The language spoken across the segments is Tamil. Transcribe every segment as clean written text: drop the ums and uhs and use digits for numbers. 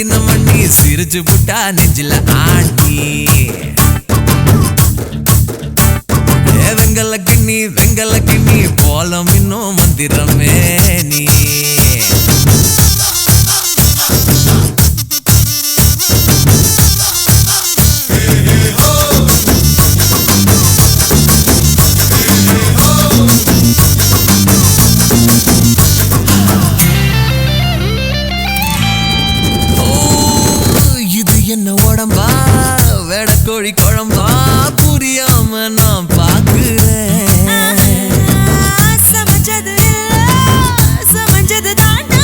ஜிங்கின மண்ணி சிரிச்சு புட்டா நெஞ்சில ஆண்டி வெங்கல கிண்ணி போலம் இன்னும் மந்திரமே நீ கோழி குழம்பா புரியாம நான் பாக்குறேன் சமைச்சது தாண்டா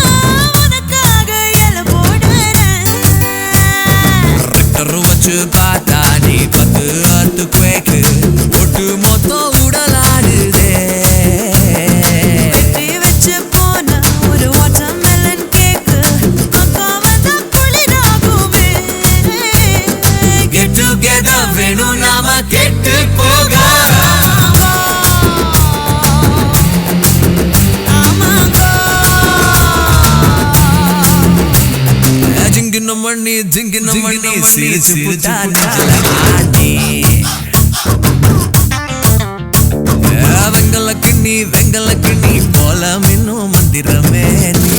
உனக்காக எல போடுறேன் வச்சு பார்த்தா நீ பத்து அத்து குவேக்கு ஒட்டு மொத்தம் உடலாடுதே வச்சு போன ஒரு வாட்டர் மெலன் கேக்கு அக்கா வந்தா குளிராகுமே Get together வேணும் நாம கெட்டு போக ஜிங்கின மண்ணி சிரிச்சு புட்டா நெஞ்சில ஆண்டி வெங்கல கிண்ணி போலம் இன்னும் மந்திரமே நீ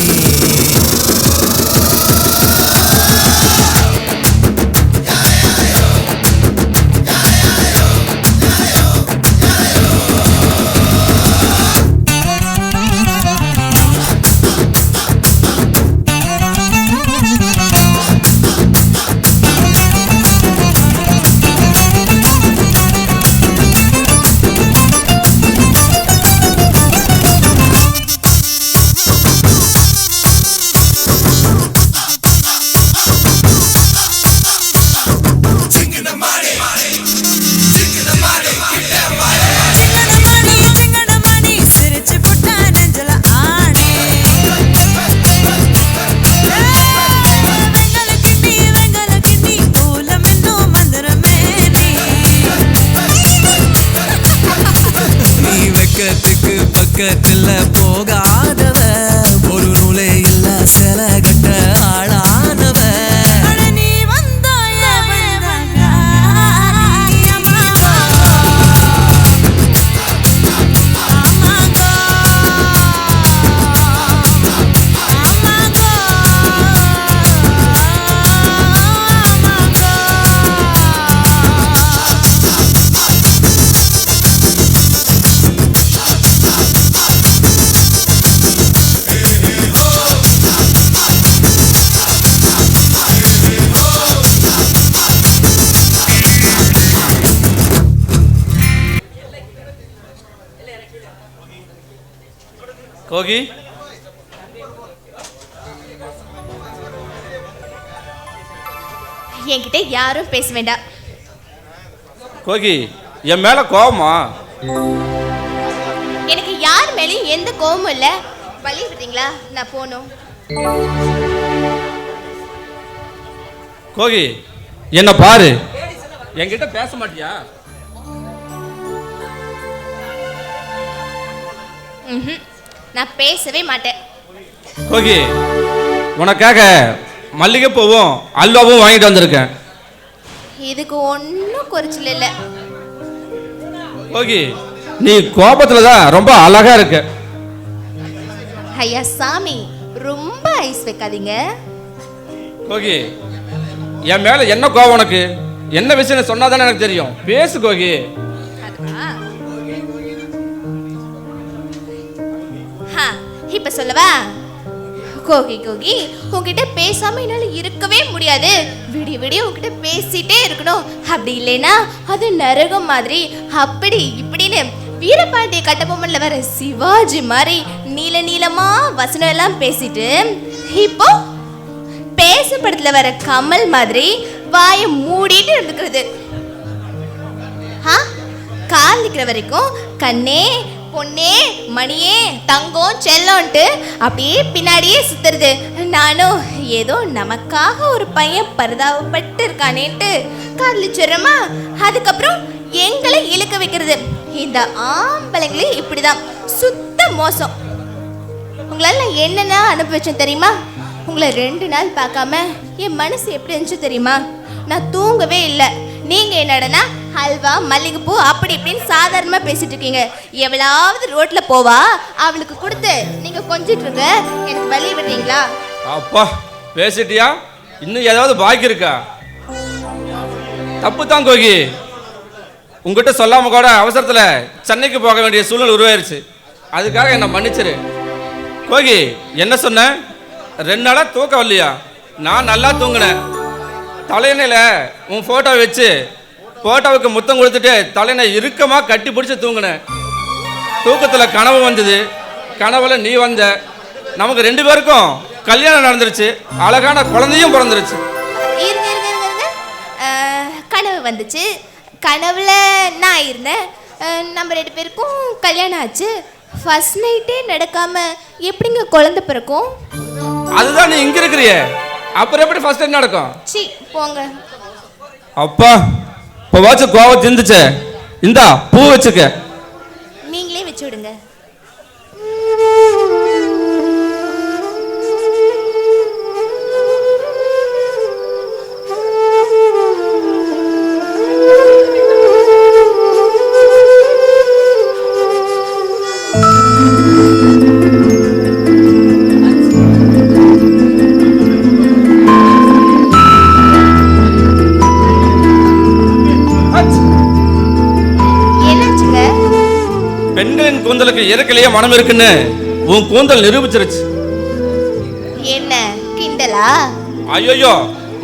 பக்கத்துல போகாதவ ஒரு நூலே இல்ல சில கட்ட ஆளானவ நீ வந்தாய கோகி என்கிட்ட யாரும் பேச வேண்டாம். கோகி என் மேல கோவமா? எனக்கு யார் மேலேயும் எந்த கோவமும் இல்ல. வழி விடுறீங்களா? நான் போகணும். கோகி என்ன பாரு, என்கிட்ட பேச மாட்டியா? நான் பேசவே மாட்டேன். கோகி உனக்காக மல்லிகை பூவும் அல்வாவும் வாங்கிட்டு வந்திருக்கேன். இதுக்கு ஒன்றும் குறைச்சல் இல்லை. கோகி நீ கோபத்துல தான் ரொம்ப அழகா இருக்க. ஐயா சாமி ரொம்ப ஐஸ் வைக்காதீங்க. கோகி என் மேல என்ன கோபம் உனக்கு? என்ன விஷயம் சொன்னாதானே எனக்கு தெரியும். பேசு கோகி. இப்ப சொல்லவா? கோகி கோகி உங்ககிட்ட பேசாம என்னால இருக்கவே முடியாது. விடிய விடிய உங்ககிட்ட பேசிட்டே இருக்கணும். அப்படி இல்லைன்னா அது நரகம் மாதிரி அப்படி இப்படின்னு வீரபாண்டிய கட்டபொம்மன்ல வர சிவாஜி மாதிரி நீல நீளமா வசனம் எல்லாம் பேசிட்டு இப்போ பேச படத்துல வர கமல் மாதிரி வாயை மூடிட்டு இருக்கிறது. கால் நிக்கிற வரைக்கும் கண்ணே பொண்ணே மணியே தங்கம் செல்லோன்ட்டு அப்படியே பின்னாடியே சுத்துறது. நானும் ஏதோ நமக்காக ஒரு பையன் பரிதாபப்பட்டு இருக்கானேன்ட்டு காதலிச்சிடுறோமா, அதுக்கப்புறம் எங்களை இழுக்க வைக்கிறது. இந்த ஆம்பளைங்களே இப்படிதான், சுத்த மோசம். உங்களால என்னென்ன அனுபவிச்சேன் தெரியுமா? உங்களை 2 நாள் பார்க்காம என் மனசு எப்படி இருந்துச்சு தெரியுமா? நான் தூங்கவே இல்லை. நீங்க என்னடனா ஹல்வா மல்லிகைப்பூ அப்படி இப்படின்னு சாதாரணமாக பேசிட்டு இருக்கீங்க. எவ்வளவு ரோட்ல போவா அவளுக்கு கொடுத்து நீங்க கொஞ்சிட்டு இருங்க. எனக்கு வழி விடுறீங்களா? அப்பா பேசிட்டியா? இன்னும் ஏதாவது பாக்கி இருக்கா? தப்பு தான் கோகி. உங்ககிட்ட சொல்லாம கூட அவசரத்தில் சென்னைக்கு போக வேண்டிய சூழ்நிலை உருவாயிருச்சு. அதுக்காக என்னை மன்னிச்சிரு. கோகி என்ன சொன்ன? 2 நாளா தூக்கம் வரலையா? நான் நல்லா தூங்கினேன். தலையணையில் உன் ஃபோட்டோவை வச்சு ஃபோட்டோவுக்கு முத்தம் கொடுத்துட்டு தலையணை இறுக்கமாக கட்டி பிடிச்சி தூங்கினேன். தூக்கத்தில் கனவு வந்தது. கனவுல நீ வந்த. நமக்கு 2 பேருக்கும் கல்யாணம் நடந்துருச்சு. அழகான குழந்தையும் பிறந்துருச்சு. கனவு வந்துச்சு. கனவுல நான் இருந்தேன். நம்ம 2 பேருக்கும் கல்யாணம் ஆச்சு. ஃபர்ஸ்ட் நைட்டே நடக்காம எப்படிங்க குழந்தை பிறக்கும்? அதுதான் நீ இங்க இருக்கிறியே, அப்புறம் எப்படி ஃபர்ஸ்ட் நைட் நடக்கும்? சி போங்க. அப்பா இப்போ வாட்ச கோவம் திந்துச்சே. இந்தா பூ வச்சுக்க. நீங்களே வச்சு விடுங்க. பெண்களின் கூந்தலுக்கு இறக்கலையே மனம் இருக்குன்னு உன் கூந்தல் நிரூபிச்சிருச்சு. என்ன கிண்டலா? ஐயோ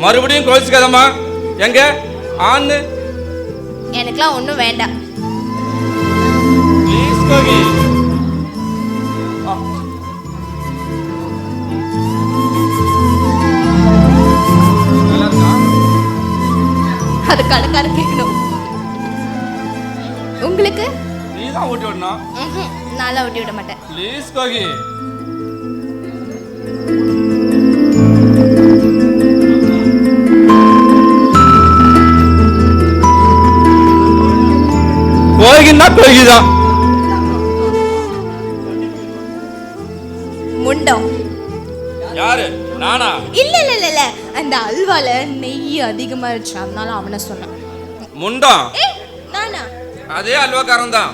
மறுபடியும் கோவிச்சுக்காதம்மா. எங்க ஆன்னு? எனக்குலாம் ஒன்றும் வேண்டாம். ப்ளீஸ் கோகி. அது கணக்கார கேட்கணும். உங்களுக்கு நீதான் ஊட்டி விடணும். நான்லாம் ஊட்டி விட மாட்டேன். ப்ளீஸ் கோகி. கோகின்னா கோகிதான். முண்டம். யாரு? நானா? இல்ல இல்ல இல்ல இல்ல, அந்த அல்வால நெய் அதிகமா இருந்துச்சு, அதனால அவனை சொன்னான். முண்டம்? நானா? அதே அல்வாக்காரன் தான்.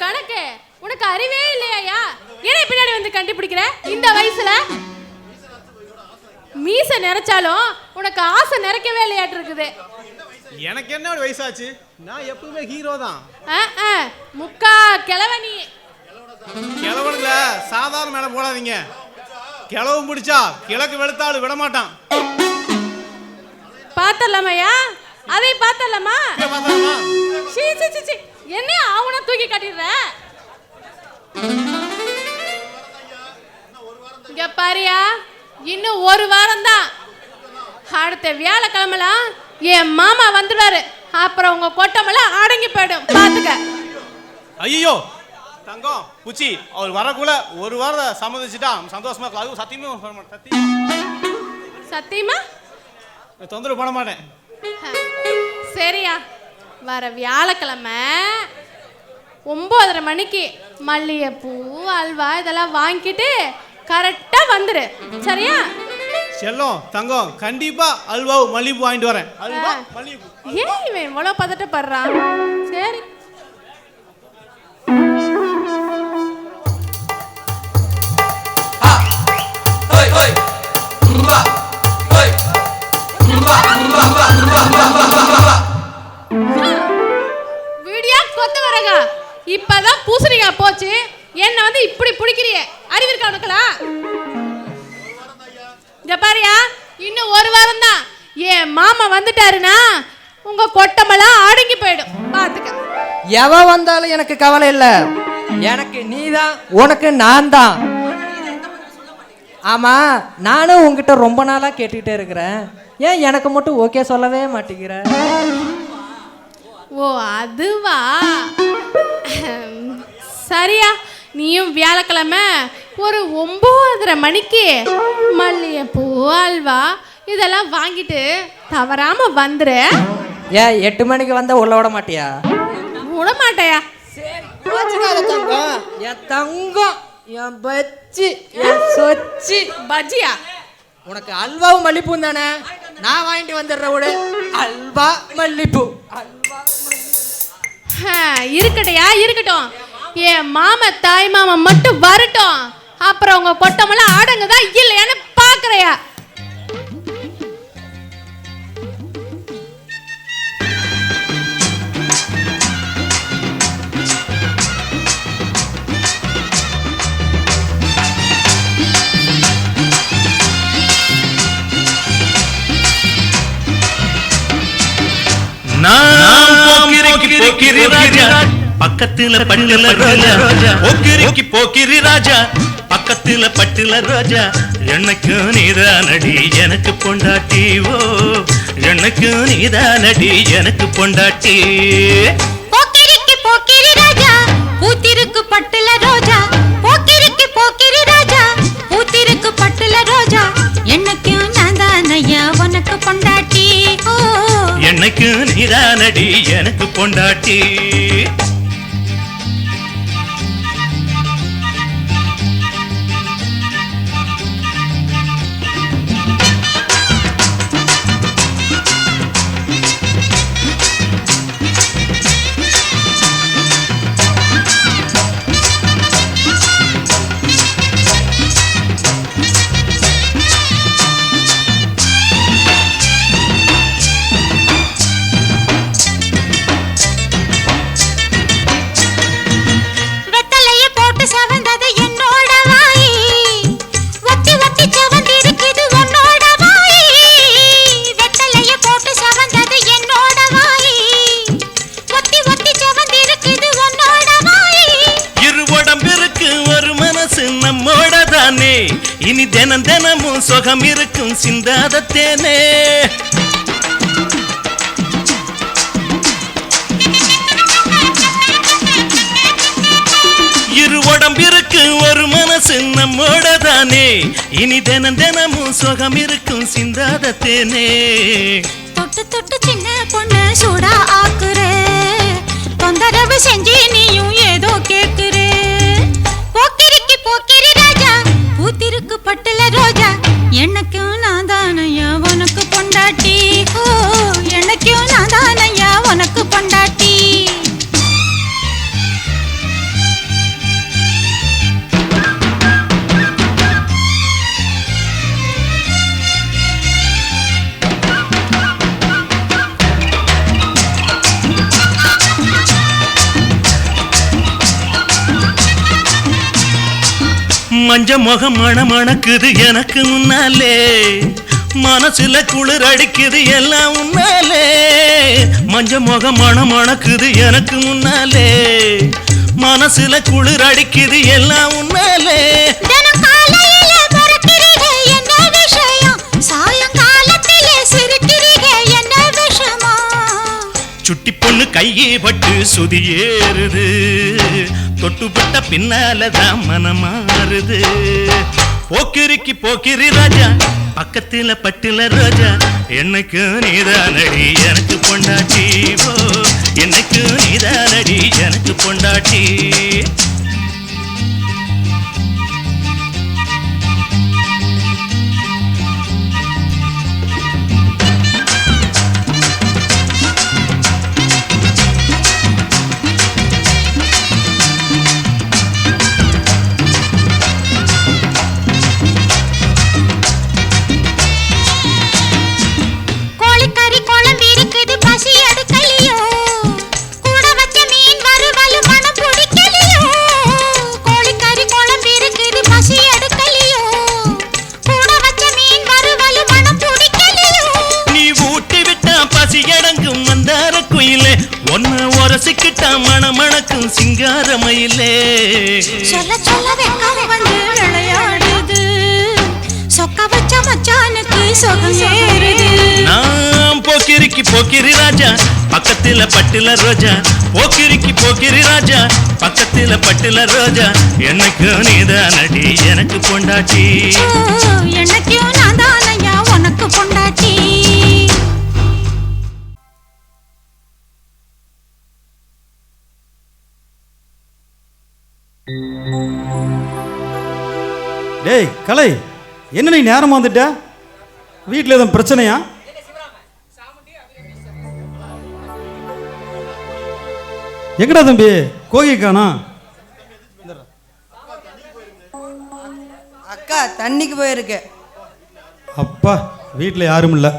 கணக்கு உனக்கு அறிவே இல்லையா? ஏன் பின்னாடி வந்து கண்டுபிடிக்கிற இந்த வயசுல? மீச நிறைச்சாலும் உனக்கு ஆசை நிறைக்கவே இல்லையாட்டு இருக்குது. எனக்கு என்ன ஒரு வயசாச்சு? நான் எப்பவுமே ஹீரோ தான். முக்கா கிழவனி. கிழவனுங்கள சாதாரண மேல போடாதீங்க. கிழவு முடிச்சா கிழக்கு வெளுத்தாலும் விட மாட்டான். பார்த்தலாமையா? அதை பார்த்தலாமா? என்ன அவனை தூக்கி காட்டிடுற? இங்க பாரியா, இன்னும் 1 வாரம் தான். அடுத்த வியாழக்கிழமெல்லாம் என் மாமா வந்துடுவாரு. அப்புறம் உங்க கொட்டமெல்லாம் அடங்கி போயிடும், பாத்துக்க. ஐயோ தங்கம் புச்சி, அவர் வரக்குள்ள 1 வாரம் சம்மதிச்சுட்டா சந்தோஷமா இருக்கலாம். அதுவும் சத்தியமா தொந்தரவு பண்ண மாட்டேன். சரியா, வர வியாழக்கிழமை 9:30 மணிக்கு மல்லிகைப்பூ அல்வா இதெல்லாம் வாங்கிட்டு கரெக்டா வந்துரு, சரியா? செல்லம் தங்கம் கண்டிப்பா அல்வாவும் மல்லிகைப்பூ வாங்கிட்டு வரேன். அல்வா மல்லிகைப்பூ. ஏன் இவன் இவ்வளவு பதட்டப்படுறான்? சரி. வீடியா கொத்து வரங்க, இப்பதான் பூசணிக்காய் போச்சு, என்ன வந்து இப்படி பிடிக்கிறியே, அறிவு இருக்கா உனக்குலாம்? இங்க பாரியா, இன்னும் 1 வாரம் தான். என் மாமா வந்துட்டாருன்னா உங்க கொட்டமெல்லாம் அடங்கி போயிடும், பாத்துக்க. எவ வந்தாலும் எனக்கு கவலை இல்லை. எனக்கு நீதான், உனக்கு நான் தான். ஆமா, நானும் உங்ககிட்ட ரொம்ப நாளா கேட்டுக்கிட்டே இருக்கிறேன். ஏன் எனக்கு மட்டும் ஓகே சொல்லவே மாட்டேங்கிற? ஓ அதுவா? சரியா, நீயும் வியாழக்கிழமை ஒரு 9:30 மணிக்கு மல்லிகைப்பூ அல்வா இதெல்லாம் வாங்கிட்டு தவறாம வந்துரு. ஏன் 8 மணிக்கு வந்தா உள்ள விட மாட்டியா? விட மாட்டேயா? என் தங்கம், என் பச்சி, என் சொச்சி. பஜ்ஜியா? உனக்கு அல்வாவும் மல்லிப்பூ தானே, நான் வாங்கிட்டு வந்துடுற விடு. அல்வா மல்லிப்பூ, அல்வா இருக்கட்டையா, இருக்கட்டும். என் மாமா தாய் மாமா மட்டும் வரட்டும், அப்புறம் உங்க கொட்டமெல்லாம் ஆடங்குதா இல்லையான்னு பாக்குறையா? போக்கிரி ராஜா பக்கத்துல பட்டுல ரோஜா, போக்கிரி ராஜா பக்கத்துல பட்டுல ரோஜா, எனக்கு நீதானடி எனக்கு பொண்டாட்டி, ஓ எனக்கு நீதானடி எனக்கு பொண்டாட்டி. போக்கிரி ராஜா பூத்திருக்கு பட்டுல ரோஜா, போக்கிரி ராஜா பூத்திருக்கு பட்டுல ரோஜா, எனக்கு நான் தானையா உனக்கு பொண்டாட்டி, ஓ எனக்கு நீதானடி எனக்கு பொண்டாட்டி. இனி தினம் தினமும் சுகம் இருக்கும் சிந்தாத தேனே. இரு உடம்பிருக்கு ஒரு மனசு நம்மோட தானே, இனி தினம் தினமும் சுகம் இருக்கும் சிந்தாத தேனே. தொட்டு தொட்டு சின்ன பொண்ணு சூடா ஆக்குற, தொந்தரவு செஞ்சு நீயும் ஏதோ கேக்குற. போக்கிரி ராஜா பூத்திருக்கு பட்டுல ரோஜா, எனக்கும் நான் தானையா உனக்கு பொண்டாட்டி, ஓ எனக்கும் நான் தானையா உனக்கு பொண்டாட்டி. மஞ்ச முகம் மணக்குது எனக்கு முன்னாலே, மனசுல குளிர் அடிக்குது எல்லாம் உன்னாலே. மஞ்ச முகம் மணக்குது எனக்கு முன்னாலே, மனசுல குளிர் அடிக்குது எல்லாம் உன்னாலே. சுட்டி பொண்ணு கையே பட்டு சுதி ஏறுது, தொட்டுப்பட்ட பின்னாலதான் மனமாறுது. போக்கிரி ராஜா பக்கத்துல பட்டுல ரோஜா, எனக்கு நீதானடி எனக்கு பொண்டாட்டி, ஓ எனக்கு நீதானடி எனக்கு பொண்டாட்டி. மணமணக்கும் சிங்காரமயிலே சொல்ல சொல்ல வெக்கம் வந்து விளையாடுது, சொக்க வச்ச மச்சானுக்கு சொகம் ஏறுது. நான் போக்கிரிக்கு போக்கிரி ராஜா பக்கத்துல பட்டுல ரோஜா போக்கிரிக்கு போக்கிரி ராஜா பக்கத்துல பட்டுல ரோஜா எனக்கு நீதானடி எனக்கு பொண்டாட்டி எனக்கும் நான் தானையா உனக்கு பொண்டாட்டி. டேய் கலை, என்ன நீ நேரமா வந்துட்ட? வீட்டில் எதுவும் பிரச்சனையா? எங்கடா தம்பி கோகி காணோம்? அக்கா தண்ணிக்கு போயிருக்கு. அப்பா வீட்டில் யாரும் இல்லை.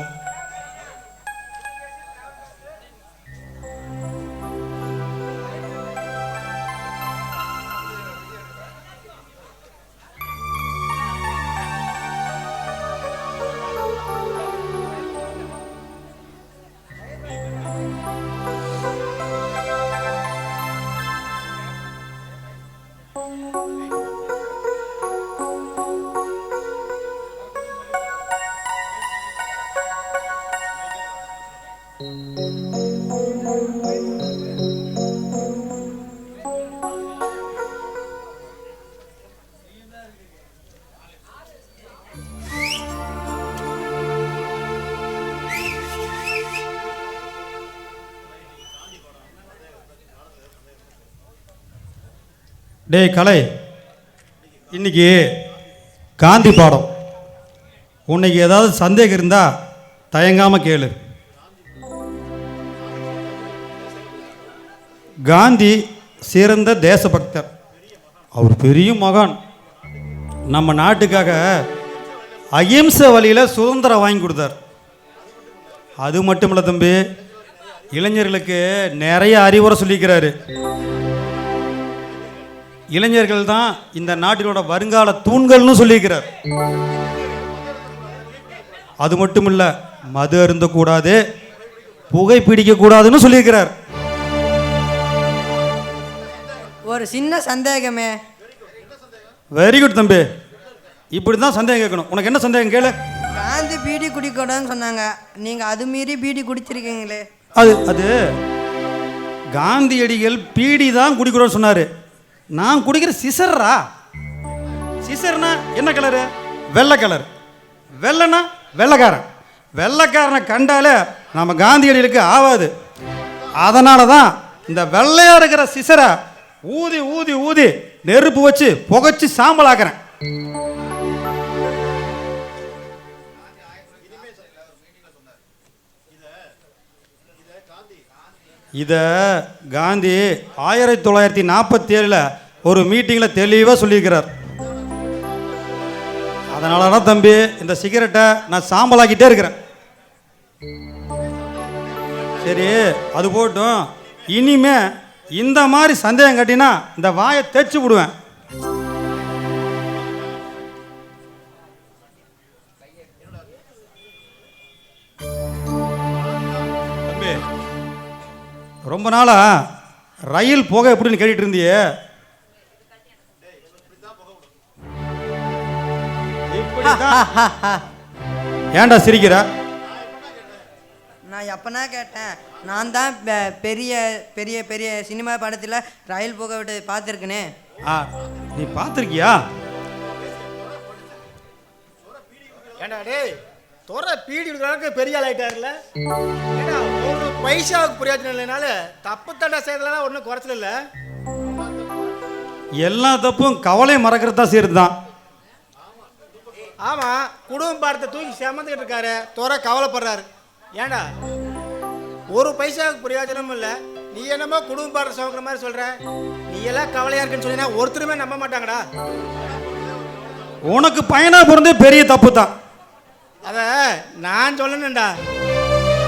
டேய் கலை, இன்னைக்கு காந்தி பாடம். உன்னைக்கு ஏதாவது சந்தேகம் இருந்தால் தயங்காமல் கேளு. காந்தி சிறந்த தேசபக்தர். அவர் பெரிய மகான். நம்ம நாட்டுக்காக அகிம்சை வழியில் சுதந்திரம் வாங்கி கொடுத்தார். அது மட்டும் இல்லை தம்பி, இளைஞர்களுக்கு நிறைய அறிவுரை சொல்லிக்கிறாரு. இளைஞர்கள் தான் இந்த நாட்டினோட வருங்கால தூண்கள்னு சொல்லியிருக்கிறார். அது மட்டும் இல்லை, மது அருந்தக்கூடாது, புகை பிடிக்கக்கூடாதுன்னு சொல்லியிருக்கிறார். ஒரு சின்ன சந்தேகமே. வெரி குட் தம்பி, இப்படி தான் சந்தேகம் கேட்கணும். உனக்கு என்ன சந்தேகம் கேளு. காந்தி பீடி குடிக்கூடாதுன்னு சொன்னாங்க, நீங்கள் அது மீறி பீடி குடிச்சிருக்கீங்களே. அது காந்தியடிகள் பீடி தான் குடிக்கிறோன்னு சொன்னார். நான் குடிக்கிற சிசர்ரா. சிசர்னா என்ன கலரு? வெள்ளை கலர். வெள்ளைனா வெள்ளைக்காரன். வெள்ளைக்காரனை கண்டாலே நம்ம காந்தியடிகளுக்கு ஆகாது. அதனால தான் இந்த வெள்ளையா இருக்கிற சிசரை ஊதி ஊதி ஊதி நெருப்பு வச்சு புகைச்சி சாம்பல் ஆக்குறேன். இதை காந்தி 1947 ஒரு மீட்டிங்கில் தெளிவாக சொல்லியிருக்கிறார். அதனால தான் தம்பி இந்த சிகரெட்டை நான் சாம்பலாக்கிட்டே இருக்கிறேன். சரி, அது போட்டும். இனிமே இந்த மாதிரி சந்தேகம் கட்டினா இந்த வாயை தேய்ச்சி விடுவேன். தம்பி, ரொம்ப நாளா ரயில் போக எப்படின்னு கேட்டுட்டு இருந்தியே. ஏன்டா சிரிக்கிற? நான் எப்பனா கேட்டேன். நான் தான் பெரிய பெரிய பெரிய சினிமா படத்தில் ரயில் போக விட்டு பார்த்துருக்கேனே. நீ பார்த்துருக்கியா? ஏண்டா டேய், தோற பீடி கொடுக்குறாங்க பெரிய ஆள் ஆயிட்டாருல. ஏண்டா ஒரு பைசாவுக்கு பிரயோஜனம் இல்லைனால தப்பு தண்டை செய்யறதுலாம் ஒன்றும் குறைச்சல இல்லை. எல்லா தப்பும் கவலை மறக்கிறது தான் சேர்த்து தான். ஆமாம், குடும்ப பாடத்தை தூக்கி செமந்துக்கிட்டு இருக்காரு, தோற கவலைப்படுறாரு. ஏண்டா ஒரு பைசாவுக்கு பிரயோஜனமும் இல்லை, நீ என்னமோ குடும்ப பாடத்தை சுமக்கிற மாதிரி சொல்கிற. நீ எல்லாம் கவலையாக இருக்குன்னு சொன்னா ஒருத்தருமே நம்ப மாட்டாங்கடா. உனக்கு பையனா பிறந்தே பெரிய தப்பு தான். அத நான் சொல்லணும்டா.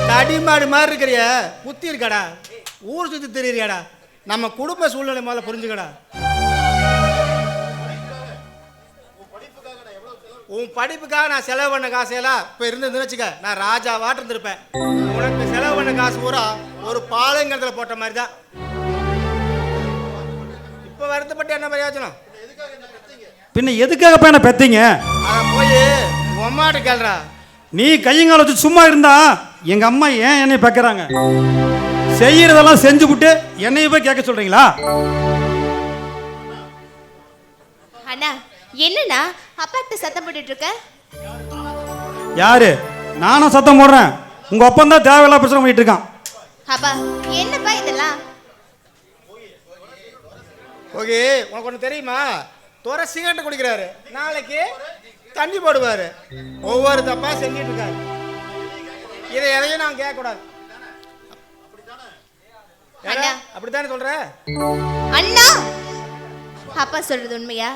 தடிமாடு மாதிரி இருக்கிறிய புத்தி இருக்காடா, ஊர் சுற்றி தெரியுறியாடா. நம்ம குடும்ப சூழ்நிலை முதல்ல புரிஞ்சுக்கடா. உன் படிப்புக்காக நான் செலவு பண்ண காசையெல்லாம் இப்போ இருந்துன்னு வச்சுக்க, நான் ராஜா வாட்டு இருந்திருப்பேன். உனக்கு செலவு பண்ண காசு பூரா ஒரு பாலங்கிறதுல போட்ட மாதிரி தான். இப்போ வருத்தப்பட்டு என்ன பிரயோஜனம்? பின்ன எதுக்காக பையனை பெத்தீங்க? அதை போய் உம்மாட்டு கேள்றா. நீ கையங்கால வச்சு சும்மா இருந்தா எங்க அம்மா ஏன் என்னை பார்க்கறாங்க? செய்யறதெல்லாம் செஞ்சுவிட்டு என்னைய போய் கேட்க சொல்றீங்களா? அண்ணா என்னண்ணா அப்பாட்ட சத்தம் போட்டுட்டு இருக்க? யாரு? நானும் சத்தம் போடுறேன். உங்க அப்பன் தான் தேவையில்லா பிரச்சனை பண்ணிட்டு இருக்கான். அப்பா என்னப்பா இதெல்லாம்? ஓகே, உனக்கு ஒன்று தெரியுமா? துறை சிகரெட் குடிக்கிறாரு, நாளைக்கு தண்ணி போடுவாரு. ஒவ்வொரு தப்பா செஞ்சிட்டு இருக்காரு. இதை எதையும் நான் கேட்கக்கூடாது. அப்படித்தானே சொல்ற? அண்ணா அப்பா சொல்றது உண்மையா?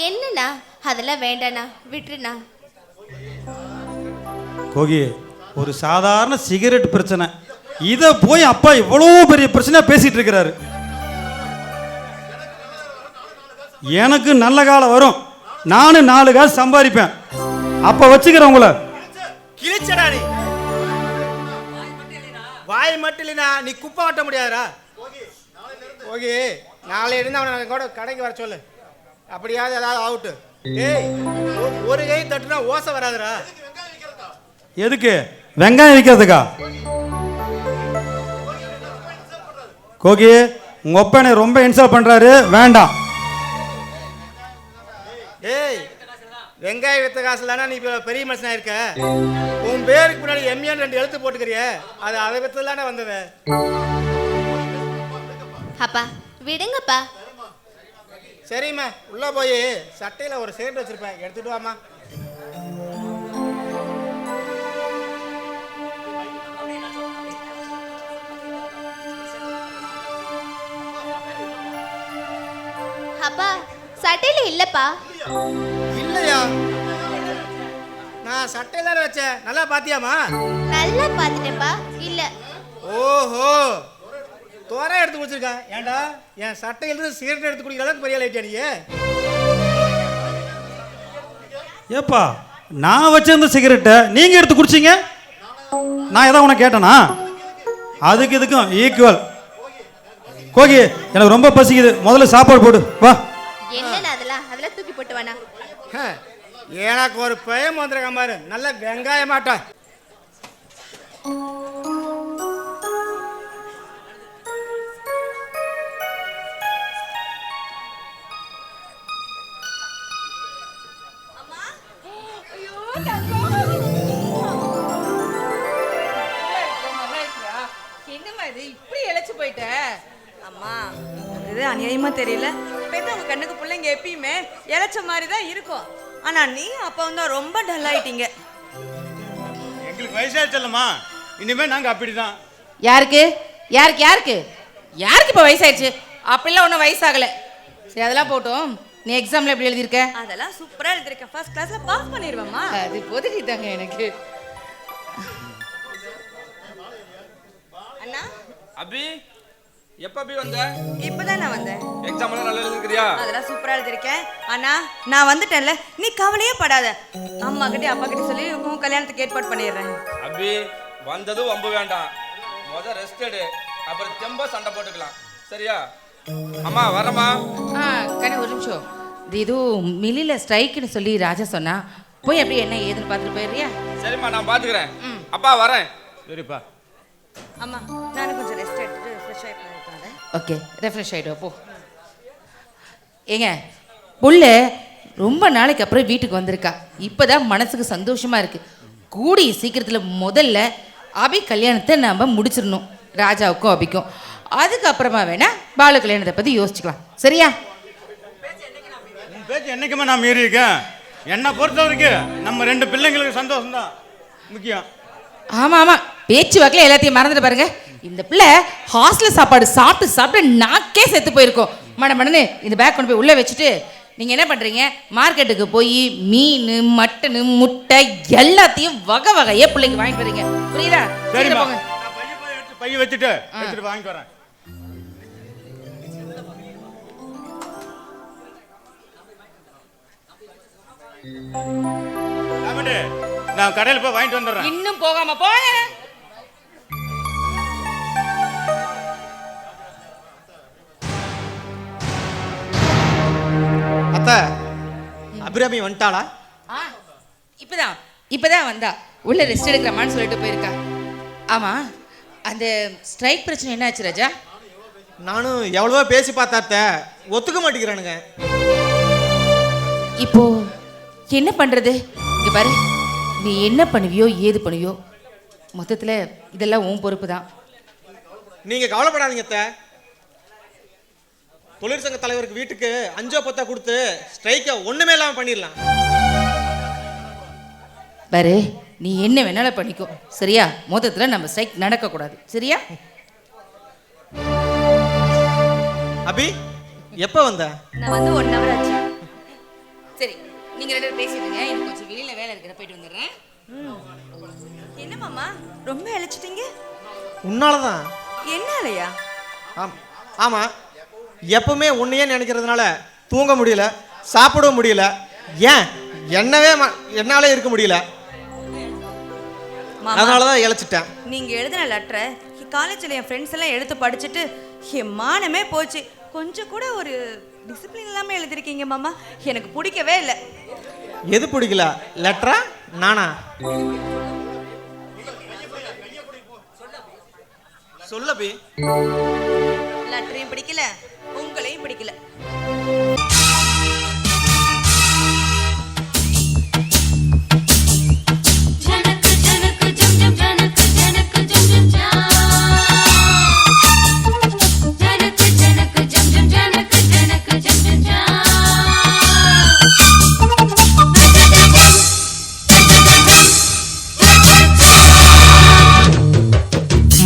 என்னண்ணா அதெல்லாம் வேண்டாண்ணா, விட்டுருண்ணா. கோகி, ஒரு சாதாரண சிகரெட் பிரச்சனை, இதை போய் அப்பா இவ்வளோ பெரிய பிரச்சனை பேசிட்டு இருக்கிறாரு. எனக்கு நல்ல காலம் வரும், நானும் 4 காசு சம்பாதிப்பேன், அப்ப வச்சுக்கிறேன் உங்களை. கிழிச்சடா நீ. வாய் மட்டும் இல்லைனா நீ குப்பை ஓட்ட முடியாதா? ஓகே, நாளை இருந்து அவனை கூட கடைக்கு வர சொல்லு. அப்படியாவது ஏதாவது ஆகட்டும். ஏய், ஒரு கை தட்டுனா ஓசை வராதுடா. எதுக்கு? வெங்காயம் விற்கிறதுக்கா? கோகி, உங்க ஒப்பனை ரொம்ப இன்சல்ட் பண்றாரு, வேண்டாம். ஏய், வெங்காயம் வித்த காசுல நீ பெரிய மனுஷனா இருக்க. உன் பேருக்கு முன்னாடி எம்ஏன்னு 2 எழுத்து போட்டுக்கிறிய, அது அதை வித்துலானே வந்தது. அப்பா விடுங்கப்பா. சரிம்மா, உள்ள போய் சட்டையில ஒரு சிகரெட் வச்சிருப்பேன், எடுத்துட்டு வாமா. அப்பா சட்டையில இல்லப்பா. இல்லையா? நான் சட்டையில வச்சேன், நல்லா பாத்தியாமா? நல்லா பாத்துட்டேப்பா. இல்ல. ஓஹோ, தோரை எடுத்து குடிச்சிருக்கேன். ஏண்டா என் சட்டையிலிருந்து சிகரெட் எடுத்து குடிக்கிற அளவுக்கு பெரிய லைட்டியா நீ? ஏப்பா, நான் வச்சிருந்த சிகரெட்டை நீங்க எடுத்து குடிச்சீங்க, நான் ஏதாவது உனக்கு கேட்டேனா? அதுக்கு இதுக்கும் ஈக்குவல். கோகி, எனக்கு ரொம்ப பசிக்குது, முதல்ல சாப்பாடு போடு வா. என்னண்ணா அதெல்லாம் அதெல்லாம் தூக்கி போட்டு வேணா. எனக்கு ஒரு பயம் வந்துருக்க மாதிரி நல்ல வெங்காயமாட்டா. என்னம்மா இது இப்படி இழைச்சு போயிட்ட? அம்மா, இது அநியாயமா தெரியல. பெத்தவங்க கண்ணுக்கு பிள்ளைங்க எப்பயுமே இழைச்ச மாதிரி தான் இருக்கும். ஆனா நீ அப்ப வந்து ரொம்ப டல் ஆயிட்டீங்க. எங்களுக்கு வயசாயிடுச்சல்லம்மா, இனிமே நாங்க அப்படிதான். யாருக்கு யாருக்கு யாருக்கு யாருக்கு இப்போ வயசாயிடுச்சு? அப்படிலாம் ஒன்றும் வயசாகல. சரி, அதெல்லாம் போட்டோம். நீ எக்ஸாம்ல எப்படி எழுதியிருக்க? அதெல்லாம் சூப்பரா எழுதிருக்கேன். ஃபர்ஸ்ட் கிளாஸ்ல பாஸ் பண்ணிடுவேம்மா. அது போதுக்கு தாங்க எனக்கு. அண்ணா அபி, எப்ப அபி வந்த? இப்பதான் நான் வந்தேன். எக்ஸாம் எல்லாம் நல்லா எழுதிருக்கியா? அதெல்லாம் சூப்பரா எழுதிருக்கேன். அண்ணா, நான் வந்துட்டேன்ல, நீ கவலையே படாத. அம்மா கிட்ட அப்பா கிட்ட சொல்லி உன் கல்யாணத்துக்கு ஏற்பாடு பண்ணிடுறேன். அபி, வந்ததும் வம்பு வேண்டாம், முத ரெஸ்ட் எடு, அப்புறம் தெம்ப சண்டை போட்டுக்கலாம், சரியா? அம்மா வரமா? கண்ணே ஒரு நிமிஷம். இது எதுவும் மில்லில ஸ்ட்ரைக்குன்னு சொல்லி ராஜா சொன்னா, போய் அப்படியே என்ன ஏதுன்னு பார்த்துட்டு போயிடுறியா? சரிம்மா, நான் பார்த்துக்கிறேன். அப்பா வரேன். சரிப்பா. அம்மா, நானும் கொஞ்சம் ரெஸ்ட் எடுத்துட்டு ஃப்ரெஷ் ஆகி போகிறேன். ஓகே, ரெஃப்ரெஷ் ஆகிடும் போ. ஏங்க, புள்ள ரொம்ப நாளைக்கு அப்புறம் வீட்டுக்கு வந்திருக்கா. இப்போதான் மனசுக்கு சந்தோஷமா இருக்கு. கூடிய சீக்கிரத்தில் முதல்ல அபி கல்யாணத்தை நாம் முடிச்சிடணும், ராஜாவுக்கும் அபிக்கும். அதுக்கப்புறமா வேணா பாலு கல்யாணத்தை பற்றி யோசிச்சுக்கலாம், சரியா? உன் பேச்சு என்னைக்குமே நான் மீறி இருக்கேன். என்னை பொறுத்த வரைக்கும் நம்ம 2 பிள்ளைங்களுக்கு சந்தோஷம் தான் முக்கியம். ஆமாம் ஆமாம், பேச்சு வாக்கில் எல்லாத்தையும் மறந்துட்டு பாருங்க. இந்த பிள்ளை ஹாஸ்டல் சாப்பாடு சாப்பிட்டு சாப்பிட்டு நாக்கே செத்து போயிருக்கோம். மடன்னு இந்த பேக் கொண்டு போய் உள்ளே வச்சுட்டு நீங்கள் என்ன பண்ணுறீங்க, மார்க்கெட்டுக்கு போய் மீன், மட்டனு, முட்டை எல்லாத்தையும் வகை வகையே பிள்ளைங்க வாங்கிட்டு வரீங்க, புரியுதா? சரி போங்க. பைய வச்சுட்டு வாங்கிட்டு வரேன். நான் கடையில் போய் வாங்கிட்டு வந்துடுறேன். இன்னும் போகாம போங்க. அத்தை, அபிராமி வந்துட்டாளா? இப்பதான் வந்தா உள்ள ரெஸ்ட் எடுக்கிறமான்னு சொல்லிட்டு போயிருக்கா. ஆமா, அந்த ஸ்ட்ரைக் பிரச்சனை என்ன ஆச்சு ராஜா? நானும் எவ்வளவோ பேசி பார்த்தாத்த ஒத்துக்க மாட்டேங்கிறானுங்க. இப்போ என்ன பண்றது? இங்க பாரு, நீ என்ன பண்ணுவியோ ஏது பண்ணுவியோ மொத்தத்துல இதெல்லாம் உன் பொறுப்பு தான். நீங்க கவலைப்படாதீங்க அத்தை. தொழிற்சங்க தலைவருக்கு வீட்டுக்கு 5-10 கொடுத்து ஸ்ட்ரைக்கை ஒண்ணுமே இல்லாம பண்ணிடலாம். பாரு, நீ என்ன வேணாலும் பண்ணிக்கோ சரியா? மொத்தத்துல நம்ம ஸ்ட்ரைக் நடக்க கூடாது சரியா? அபி எப்ப வந்த? நான் வந்து 1 hour ஆச்சு. சரி, நீங்க 2 பேரும் பேசிடுங்க, எனக்கு கொஞ்சம் வெளியில வேலை இருக்கிற போயிட்டு வந்துடுறேன். என்ன மாமா ரொம்ப இழைச்சிட்டீங்க? உன்னாலதான். என்னாலயா? ஆமா, எப்பவுமே உன்னையே நினைக்கிறதுனால தூங்க முடியல, சாப்பிட முடியல, ஏன் என்னாலே இருக்க முடியல, அதனாலதான் இழைச்சிட்டேன். நீங்க எழுதின லெட்டரை காலேஜில் என் ஃப்ரெண்ட்ஸ் எல்லாம் எடுத்து படிச்சுட்டு என் மானமே போச்சு. கொஞ்சம் கூட ஒரு டிசிப்ளின் இல்லாமல் எழுதிருக்கீங்க மாமா, எனக்கு பிடிக்கவே இல்லை. எது பிடிக்கல, லெட்டரா நானா? சொல்லபி. லெட்டரையும் பிடிக்கல, உங்களையும் பிடிக்கல.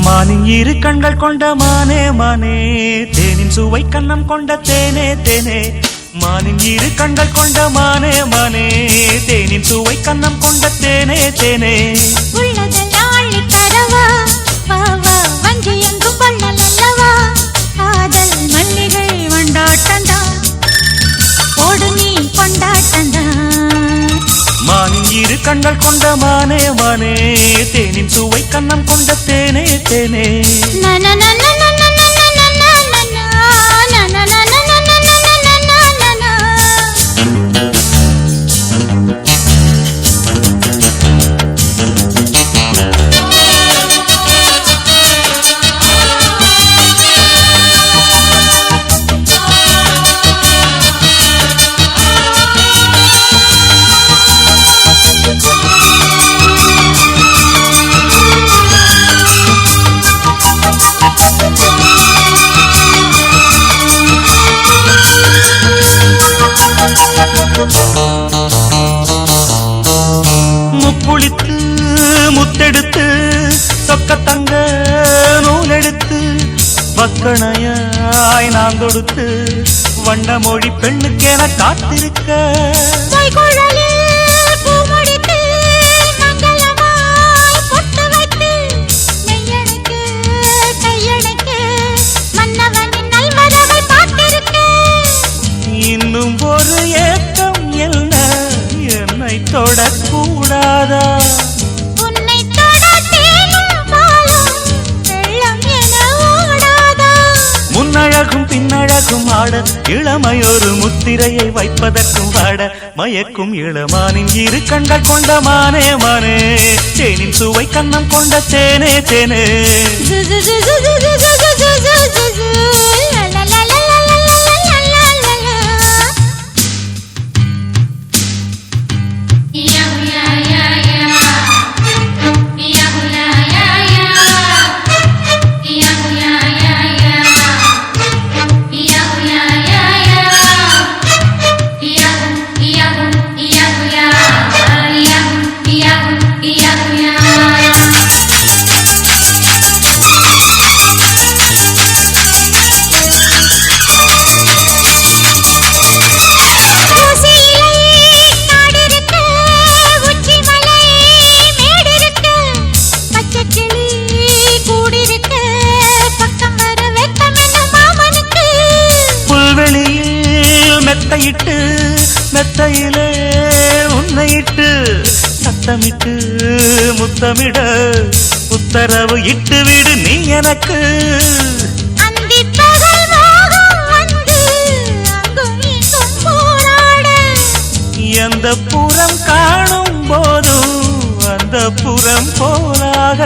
மானின் இரு கண்கள் கொண்ட மானே மானே, தேனின் சுவை கண்ணம் கொண்ட தேனே தேனே. மானின் இரு கண்கள் கொண்ட மானே மானே, தேனின் சுவை கண்ணம் கொண்ட தேனே தேனே. உள்ளதெல்லாம் அள்ளி தரவா, வா வா வஞ்சி எங்கும் கொள்ளல் அல்லவா, காதல் மல்லிகை வண்டாட்டந்தா, போடு நீ கொண்டாட்டந்தா. மானின் இரு கண்கள் கொண்ட மானே மானே, தேனின் சுவை கண்ணம் கொண்ட தேனே தேனே. முப்புளித்து முத்தெடுத்து சொக்க தங்க நூலெடுத்து வக்கணையாய் நான் கொடுத்து வண்ண மொழி பெண்ணுக்கென காத்திருக்க. இன்னும் ஒரு ஏக்கம் என்ன, என்னை தொடக்கூடாதா? உன்னை தொட தேனும் பாலும் வெள்ளம் என ஓடாதா? முன்னழகும் பின்னழகும் ஆட, இளமையொரு முத்திரையை வைப்பதற்கும் வாட, மயக்கும் இளமானின் இரு கண்கள் கொண்ட மானே மானே, தேனின் சுவை கண்ணம் கொண்ட தேனே தேனே. மெத்தையிட்டு மெத்தையிலே உன்னையிட்டு சத்தமிட்டு முத்தமிட உத்தரவு இட்டு விடு நீ எனக்கு. எந்த புறம் காணும் போது புறம் போலாக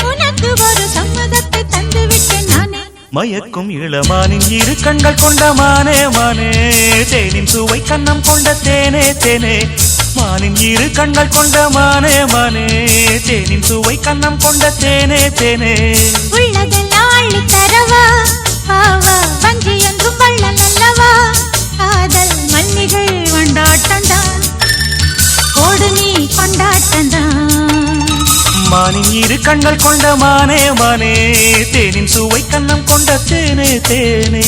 உனக்கு ஒரு சம்மதத்தை தந்து விட்டேன் நானே. மயக்கும் இளமானின் இரு கண்கள் கொண்ட மானே மானே, தேனின் சுவை கண்ணம் கொண்ட தேனே தேனே. மானின் இரு கண்கள் கொண்ட மானே மானே, தேனின் சுவை கண்ணம் கொண்ட தேனே தேனே. உள்ளதெல்லாம் அள்ளி தரவா ஆவா, வஞ்சி என்றும் வள்ளல் அல்லவா. காதல் மல்லிகள் கொண்டாட்டந்தான், கோடு நீ கொண்டாட்டந்தான். மானின் இரு கண்கள் கொண்ட மானே மானே, தேனின் சுவை கண்ணம் கொண்ட தேனே தேனே.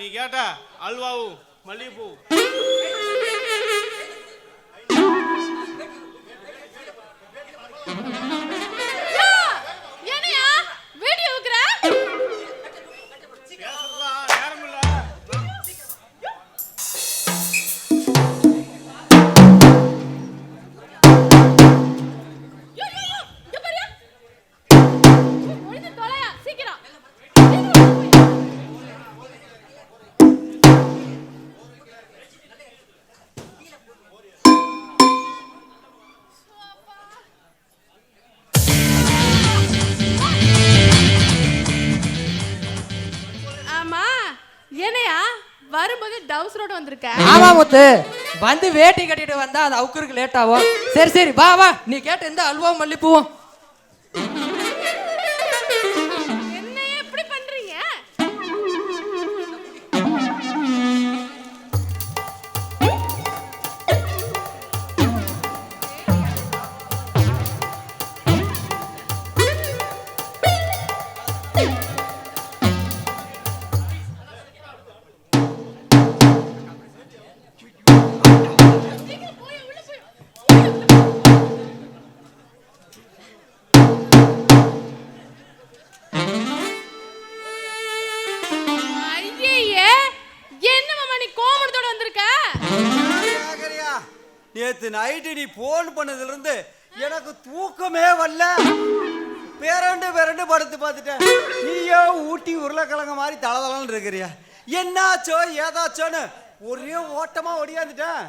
நீ கேட்ட அல்வாவும் மல்லிகைப்பூ ஆமா முத்து, வந்து வேட்டி கட்டிட்டு வந்தா அது அவுக்குருக்கு லேட் ஆகும். சரி சரி வா வா, நீ கேட்ட இந்த அல்வாவும் மல்லிப்பூவும். நேத்து நைட்டு நீ போன் பண்ணதுல இருந்து எனக்கு தூக்கமே வரல. பேரண்டு படுத்து பார்த்துட்டேன். நீயோ ஊட்டி உருளைக்கிழங்கு மாதிரி தளதளன்னு இருக்கிறியா? என்னாச்சோ ஏதாச்சோன்னு ஒரே ஓட்டமா ஒடியாந்துட்டேன்.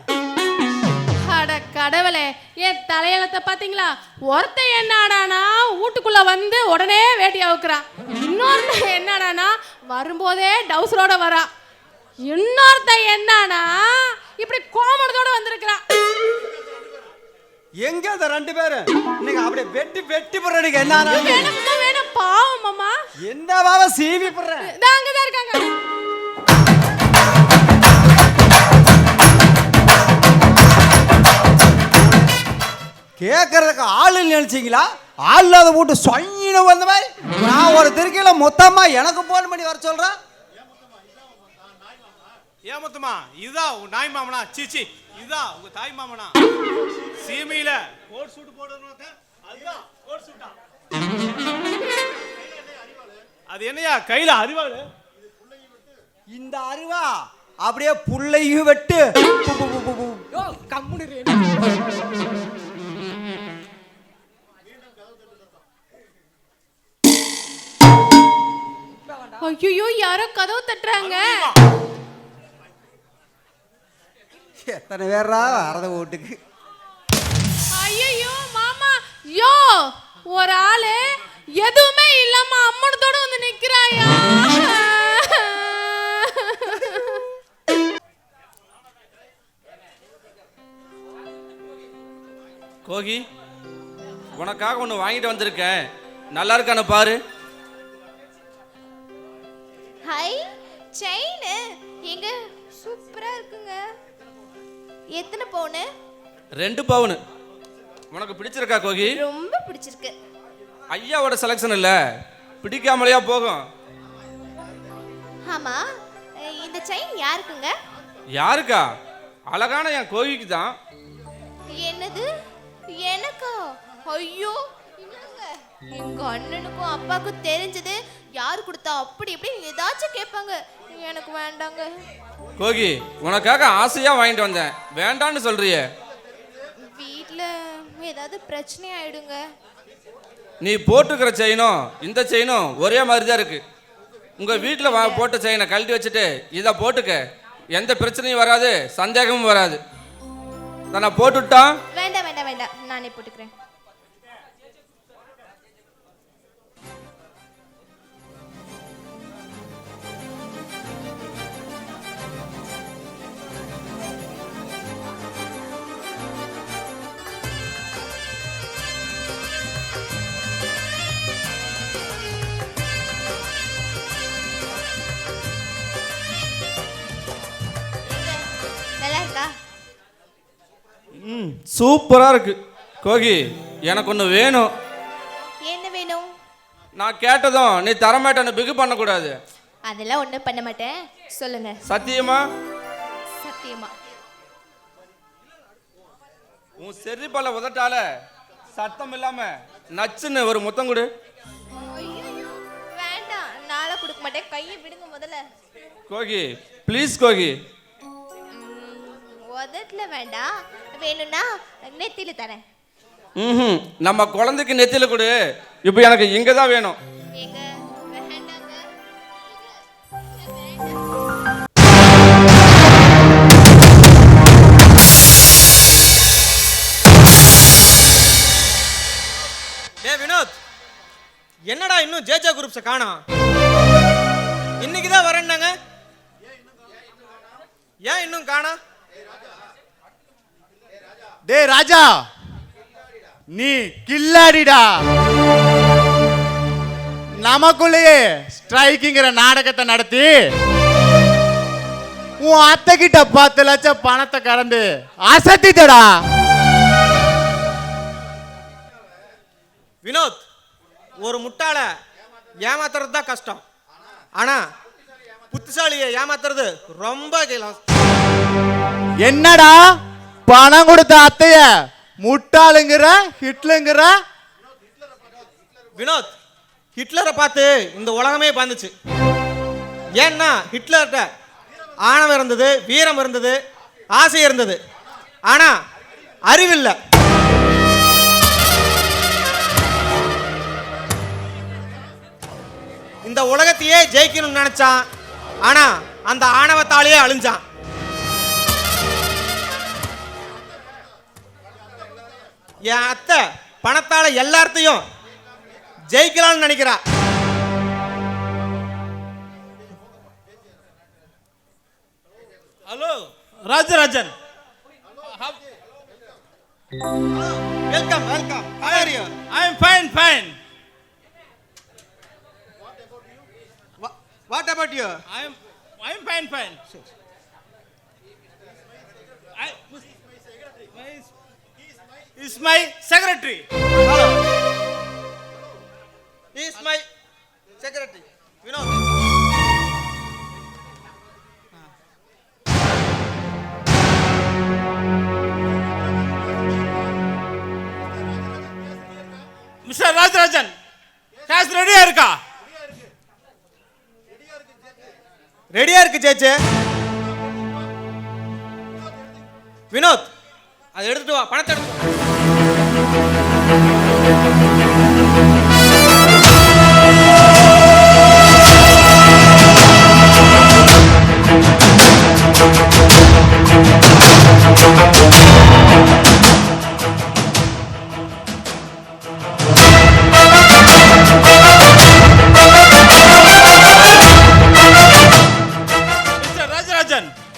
அட கடவுளே, என் தலையெழுத்த பாத்தீங்களா? ஒருத்த என்னடானா வீட்டுக்குள்ள வந்து உடனே வேட்டி அவுக்குறான். இன்னொருத்த என்னடானா வரும்போதே டவுசரோட வரா. இன்னொருத்த என்னன்னா இப்படி கோமணத்தோட வந்திருக்கிறான். எங்க அந்த ரெண்டு பேரும் இன்னைக்கு அப்படியே வெட்டி போறதுக்கு என்ன வேணும் பாவம் மாமா. என்ன பாவ சீவி போடுறேன். அங்கதான் இருக்காங்க. கேட்கறதுக்கு ஆள் நினைச்சீங்களா? ஆள் இல்லாத போட்டு சொன்னு வந்த மாதிரி நான் ஒரு திருக்கையில மொத்தமா எனக்கு போன் பண்ணி வர சொல்றேன். ஏமத்துமா இதுதான் உங்க நாய் மாமனா? சீச்சி, இதுதான் உங்க தாய் மாமனா? சீமையில கோட் சூட் போடுறவங்க அதுதான் கோட் சூட்டா? அது என்னையா கையில அரிவாள்? இந்த அரிவா அப்படியே புள்ளையும் வெட்டு. ஐயோ, யாரோ கதவு தட்டுறாங்க. எத்தனை பேரா வரத வீட்டுக்கு? ஐயோ மாமா, யோ ஒரு ஆளு எதுவுமே இல்லாம அம்மனத்தோட வந்து நிக்கிறாயா? கோகி, உனக்காக ஒன்று வாங்கிட்டு வந்திருக்கேன், நல்லா இருக்கானு பாரு. ஹாய், செயின் எங்க சூப்பரா இருக்குங்க. எத்தனை பவுனு? 2 பவுன். உனக்கு பிடிச்சிருக்கா கோகி? ரொம்ப பிடிச்சிருக்கு. ஐயாவோட செலக்ஷன் இல்ல, பிடிக்காமலையா போகும். ஆமா, இந்த செயின் யாருக்குங்க? யாருக்கா? அழகான என் கோகிக்கு தான். என்னது, எனக்கா? ஐயோ இல்லங்க, எங்க அண்ணனுக்கும் அப்பாவுக்கும் தெரிஞ்சது யாரு கொடுத்தா அப்படி இப்படி ஏதாச்சும் கேட்பாங்க. எனக்கு வேண்டாங்க. கோகி, உனக்காக ஆசையா வாங்கிட்டு வந்தேன், வேண்டான்னு சொல்றியே. வீட்ல ஏதாவது பிரச்சனை ஆயிடுங்க. நீ போட்டுக்கிற செயினும் இந்த செயினும் ஒரே மாதிரி தான் இருக்கு. உங்க வீட்டில் போட்ட செயினை கழட்டி வச்சுட்டு இதை போட்டுக்க, எந்த பிரச்சனையும் வராது, சந்தேகமும் வராது. நான் போட்டுட்டா? வேண்டாம் வேண்டாம் வேண்டாம், நானே போட்டுக்கிறேன். நல்லா இருக்கா? சூப்பரா இருக்கு. கோகி, எனக்கு ஒன்று வேணும். என்ன வேணும்? நான் கேட்டதும் நீ தரமாட்டேன்னு பிகு பண்ணக்கூடாது. அதெல்லாம் ஒன்றும் பண்ண மாட்டேன், சொல்லுங்க. சத்தியமா? சத்தியமா. உன் செரிப்பால உதட்டால சத்தம் இல்லாம நச்சுன்னு ஒரு முத்தம் கொடு. ஐயோ வேண்டாம், நாளை கொடுக்க மாட்டேன், கையை விடுங்க முதல்ல. கோகி ப்ளீஸ் கோகி. உதட்டுல வேண்டாம், வேணும்னா நெத்தியில தரேன். நம்ம குழந்தைக்கு நெத்தியில கொடு. இப்போ எனக்கு இங்க தான் வேணும். எங்க வேண்டாங்க. வினோத், என்னடா இன்னும் ஜேஜா குரூப்ஸை காணோம்? இன்னைக்கு தான் வரேன்னாங்க, ஏன் இன்னும் காணோம்? டேய் ராஜா, நீ கில்லாடிடா. நமக்குள்ளேயே ஸ்ட்ரைக்குங்கிற நாடகத்தை நடத்தி உன் அத்தை கிட்ட 10 லட்சம் பணத்தை கறந்து அசத்திட்டடா. வினோத், ஒரு முட்டாள ஏமாத்துறது தான் கஷ்டம், ஆனா புத்திசாலியை ஏமாத்துறது ரொம்ப கஷ்டம். என்னடா பணம் கொடுத்த அத்தைய முட்டாளுங்கிற ஹிட்லுங்கிற? வினோத், ஹிட்லரை பார்த்து இந்த உலகமே பார்த்துச்சு. ஏன்னா ஹிட்லர்கிட்ட ஆணவம் இருந்தது, வீரம் இருந்தது, ஆசை இருந்தது, ஆனா அறிவில்லை. இந்த உலகத்தையே ஜெயிக்கணும்னு நினைச்சான், ஆனா அந்த ஆணவத்தாலேயே அழிஞ்சான். என் அத்தை பணத்தால எல்லாத்தையும் ஜெயிக்கலாம்னு நினைக்கிறா. Hello Rajarajan. Welcome welcome. How are you? I am fine, fine. What about you? I am fine, fine. He is my secretary. Hello. He is my secretary. Vinod. Mr. Rajarajan, cash ரெடியா இருக்கா? ரெடியா இருக்கு சேச்சே. வினோத், அதை எடுத்துட்டு வா, பணத்தை எடுத்து வா.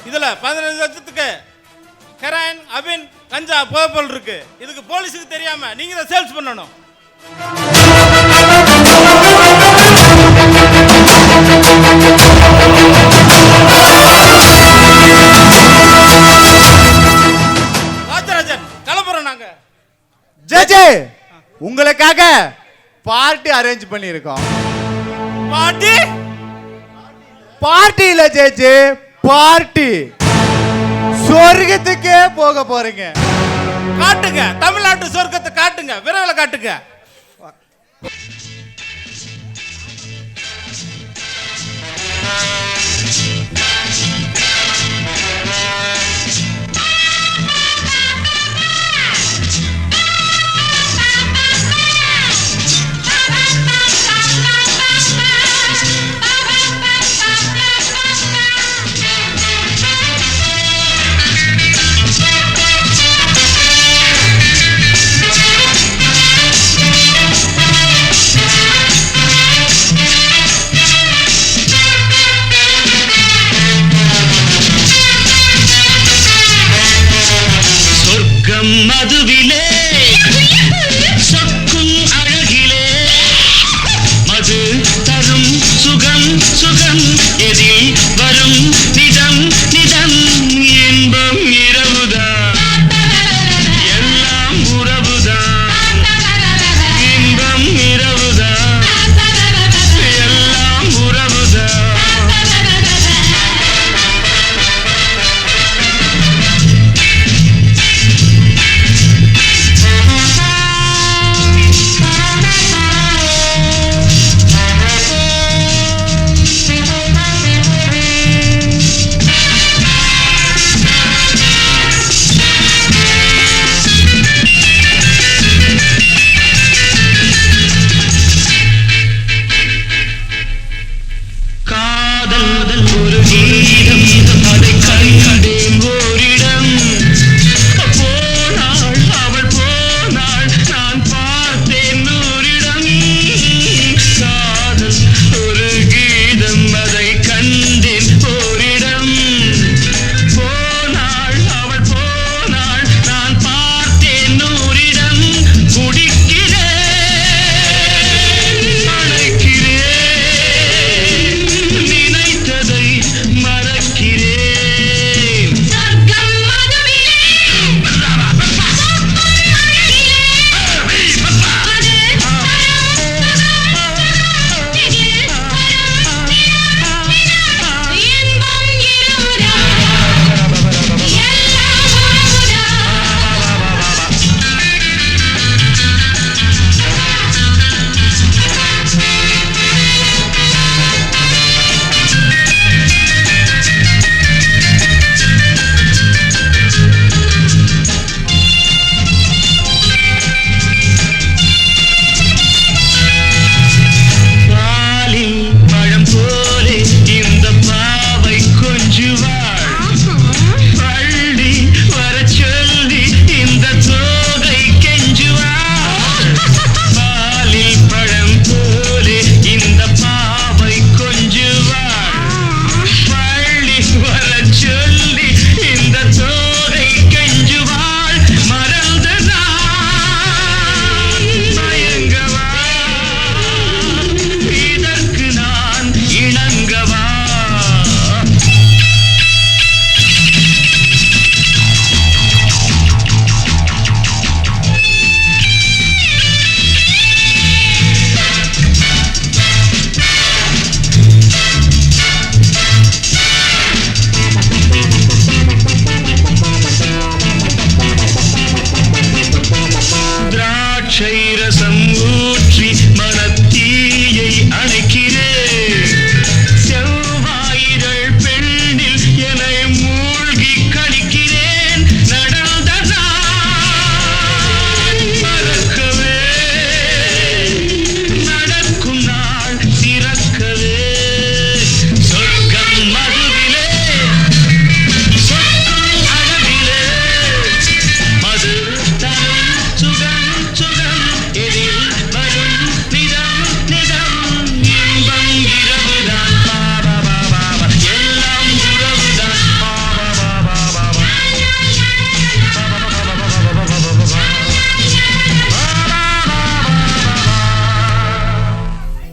இதுல 15 லட்சத்துக்கு ஹெராயின், அபின், கஞ்சா, பர்பிள் இருக்கு. இதுக்கு போலீஸ் போலீஸுக்கு தெரியாம நீங்க தான் சேல்ஸ் பண்ணணும். ராஜராஜன் கிளம்புறோம் நாங்க. ஜெஜே உங்களுக்காக பார்ட்டி அரேஞ்ச் பண்ணியிருக்கோம். பாட்டி பார்ட்டி இல்ல ஜெஜே, பார்ட்டி. சொர்க்கத்துக்கே போக போறீங்க. காட்டுங்க, தமிழ்நாட்டு சொர்க்கத்தை காட்டுங்க, விரைவில் காட்டுங்க. மதுவிலே சொக்கும் அழகிலே மது தரும் சுகம் சுகம் எதில்